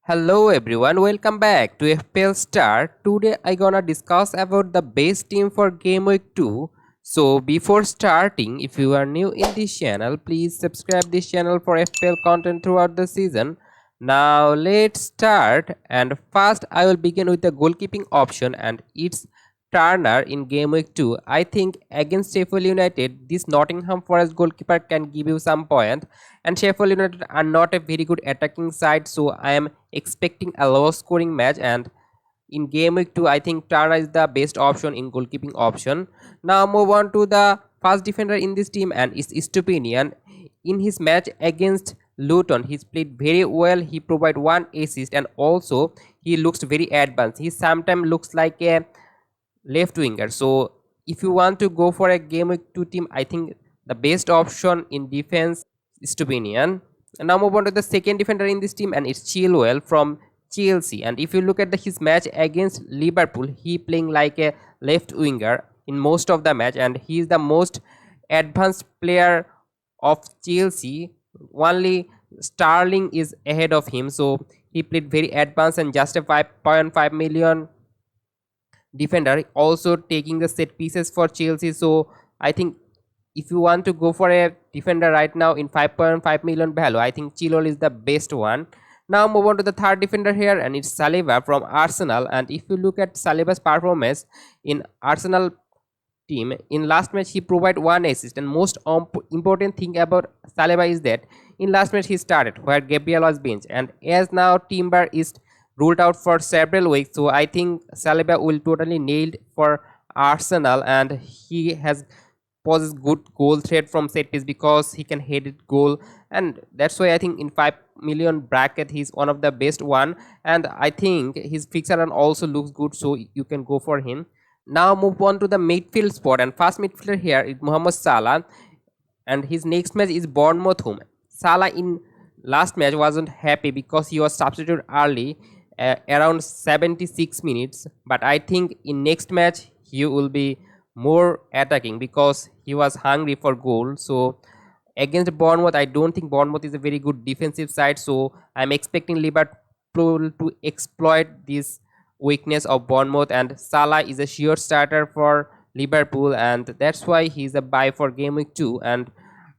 Hello everyone, welcome back to FPL STAR. Today I gonna discuss about the best team for Game Week 2. So before starting, if you are new in this channel, please subscribe this channel for FPL content throughout the season. Now let's start, and first I will begin with the goalkeeping option, and it's Turner in Game Week 2. I think against Sheffield United, this Nottingham Forest goalkeeper can give you some point, and Sheffield United are not a very good attacking side, so I am expecting a low scoring match. And in Game Week 2, I think Turner is the best option in goalkeeping option. Now move on to the first defender in this team, and it's Stupinian. In his match against Luton, he's played very well. He provided one assist, and also he looks very advanced. He sometimes looks like a left winger. So if you want to go for a Game Week 2 team, I think the best option in defense is Stupinian. And now move on to the second defender in this team, and it's Chilwell from Chelsea. And if you look at his match against Liverpool, he playing like a left winger in most of the match, and he is the most advanced player of Chelsea. Only Sterling is ahead of him, so he played very advanced and just a 5.5 million defender, also taking the set pieces for Chelsea. So I think if you want to go for a defender right now in 5.5 million value, I think Chilwell is the best one. Now move on to the third defender here, and it's Saliba from Arsenal. And if you look at Saliba's performance in Arsenal team, in last match he provided one assist, and most important thing about Saliba is that in last match he started where Gabriel was benched, and as now Timber is ruled out for several weeks, so I think Saliba will totally nailed for Arsenal, and he has poses good goal threat from set piece because he can head it goal, and that's why I think in 5 million bracket he's one of the best one, and I think his fixture run also looks good, so you can go for him. Now move on to the midfield spot, and first midfielder here is Mohamed Salah, and his next match is Bournemouth home. Salah in last match wasn't happy because he was substituted early around 76 minutes, but I think in next match he will be more attacking because he was hungry for goal. So against Bournemouth, I don't think Bournemouth is a very good defensive side, so I'm expecting Liverpool to exploit this weakness of Bournemouth, and Salah is a sure starter for Liverpool, and that's why he's a buy for Game Week 2. And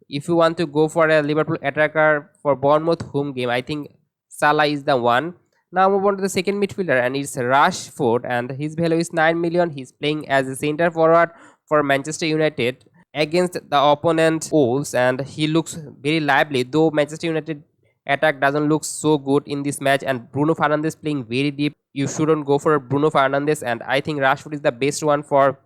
if you want to go for a Liverpool attacker for Bournemouth home game, I think Salah is the one. Now move on to the second midfielder, and it's Rashford, and his value is 9 million. He's playing as a center forward for Manchester United against the opponent Wolves, and he looks very lively, though Manchester United attack doesn't look so good in this match, and Bruno Fernandes playing very deep. You shouldn't go for Bruno Fernandes, and I think Rashford is the best one for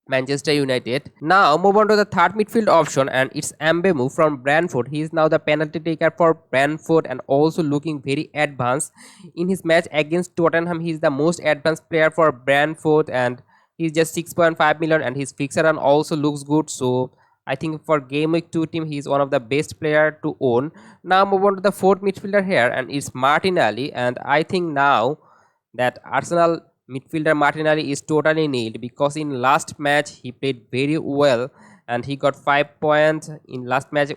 Manchester United. Now move on to the third midfield option, and it's Mbemu from Brentford. He is now the penalty taker for Brentford and also looking very advanced. In his match against Tottenham, he is the most advanced player for Brentford, and he's just 6.5 million, and his fixture run also looks good. So I think for Game Week 2 team, he is one of the best player to own. Now move on to the fourth midfielder here, and it's Martinelli, and I think now that Arsenal midfielder Martinelli is totally nailed because in last match he played very well, and he got 5 points in last match,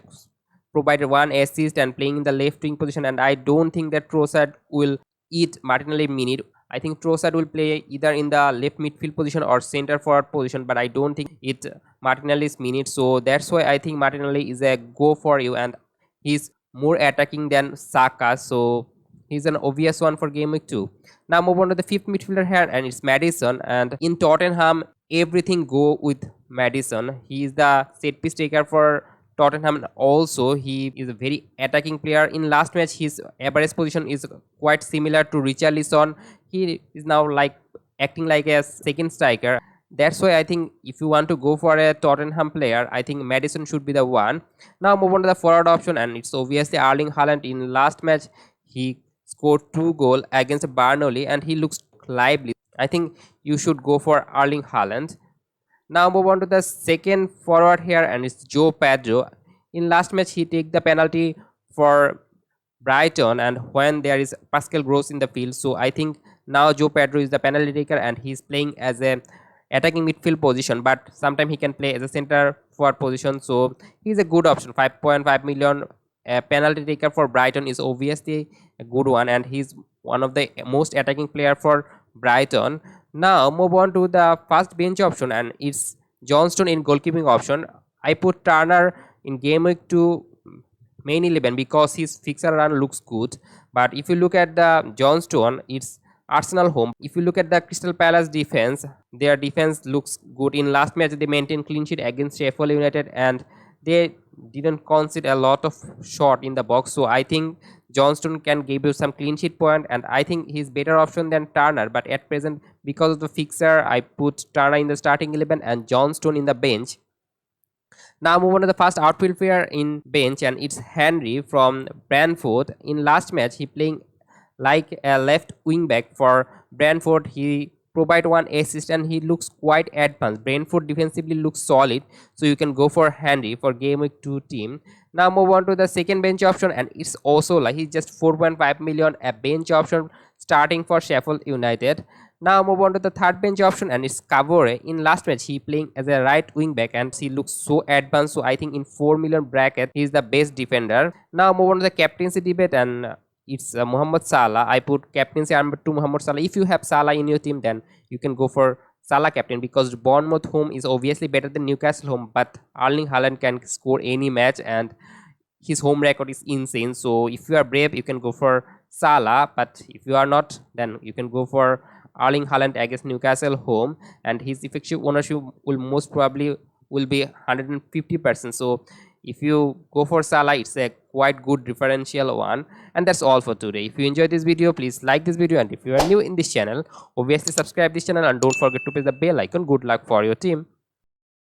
provided one assist and playing in the left wing position, and I don't think that Trossard will eat Martinelli minute. I think Trossard will play either in the left midfield position or center forward position, but I don't think it Martinelli's minute, so that's why I think Martinelli is a go for you, and he's more attacking than Saka, so he's an obvious one for Game Week 2. Now move on to the fifth midfielder here, and it's Maddison. And in Tottenham, everything go with Maddison. He is the set piece taker for Tottenham, and also he is a very attacking player. In last match, his average position is quite similar to Richarlison. He is now like acting like a second striker. That's why I think if you want to go for a Tottenham player, I think Maddison should be the one. Now move on to the forward option, and it's obviously Erling Haaland. In last match, he scored 2 goals against Burnley, and he looks lively. I think you should go for Erling Haaland. Now move on to the second forward here, and it's Joe Pedro. In last match, he take the penalty for Brighton, and when there is Pascal Gross in the field, so I think now Joe Pedro is the penalty taker, and he's playing as a attacking midfield position, but sometimes he can play as a center forward position, so he's a good option. 5.5 million a penalty taker for Brighton is obviously a good one, and he's one of the most attacking player for Brighton. Now move on to the first bench option, and it's Johnston in goalkeeping option. I put Turner in game week 2 main 11 because his fixture run looks good. But if you look at the Johnston, it's Arsenal home. If you look at the Crystal Palace defense, their defense looks good. In last match, they maintained clean sheet against Sheffield United, and they didn't concede a lot of shot in the box. So I think Johnston can give you some clean sheet point, and I think he's better option than Turner. But at present, because of the fixture, I put Turner in the starting 11 and Johnston in the bench. Now move on to the first outfield player in bench, and it's Henry from Brentford. In last match, he playing like a left wing back for Brentford. He provide one assist and he looks quite advanced. Brentford defensively looks solid, so you can go for Henry for game week 2 team. Now move on to the second bench option, and it's also like he's just 4.5 million, a bench option starting for Sheffield United. Now move on to the third bench option, and it's Cavore. In last match, he playing as a right wing back and he looks so advanced. So I think in 4 million bracket, he is the best defender. Now move on to the captaincy debate, and it's Mohamed Salah. I put captaincy number 2 Mohamed Salah. If you have Salah in your team, then you can go for Salah captain, because Bournemouth home is obviously better than Newcastle home, but Erling Haaland can score any match and his home record is insane. So if you are brave, you can go for Salah, but if you are not, then you can go for Erling Haaland against Newcastle home, and his effective ownership will most probably will be 150%. So if you go for Salah, it's a quite good differential one. And that's all for today. If you enjoyed this video, please like this video, and if you are new in this channel, obviously subscribe this channel and don't forget to press the bell icon. Good luck for your team.